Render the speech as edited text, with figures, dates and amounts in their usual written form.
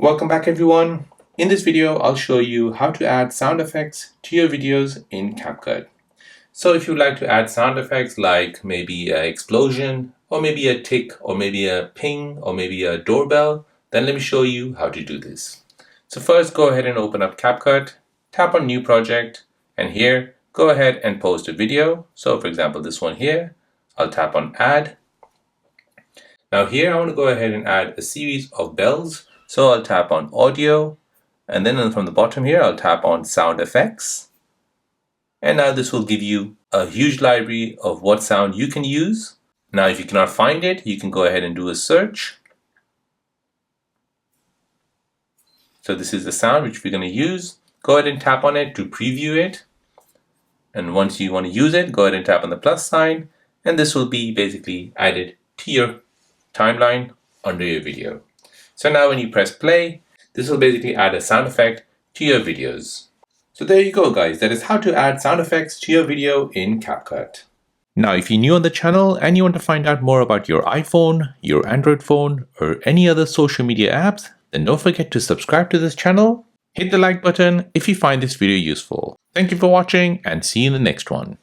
Welcome back everyone. In this video, I'll show you how to add sound effects to your videos in Capcut. So if you'd like to add sound effects like maybe an explosion, or maybe a tick, or maybe a ping, or maybe a doorbell, then let me show you how to do this. So first, go ahead and open up Capcut, tap on New Project, and here, go ahead and post a video. So for example, this one here, I'll tap on Add. Now here, I want to go ahead and add a series of bells. So I'll tap on Audio, and then from the bottom here, I'll tap on Sound Effects. And now this will give you a huge library of what sound you can use. Now if you cannot find it, you can go ahead and do a search. So this is the sound which we're going to use. Go ahead and tap on it to preview it. And once you want to use it, go ahead and tap on the plus sign. And this will be basically added to your timeline under your video. So now when you press play, this will basically add a sound effect to your videos. So there you go guys, that is how to add sound effects to your video in Capcut. Now if you're new on the channel and you want to find out more about your iPhone, your Android phone, or any other social media apps, then don't forget to subscribe to this channel. Hit the like button if you find this video useful. Thank you for watching and see you in the next one.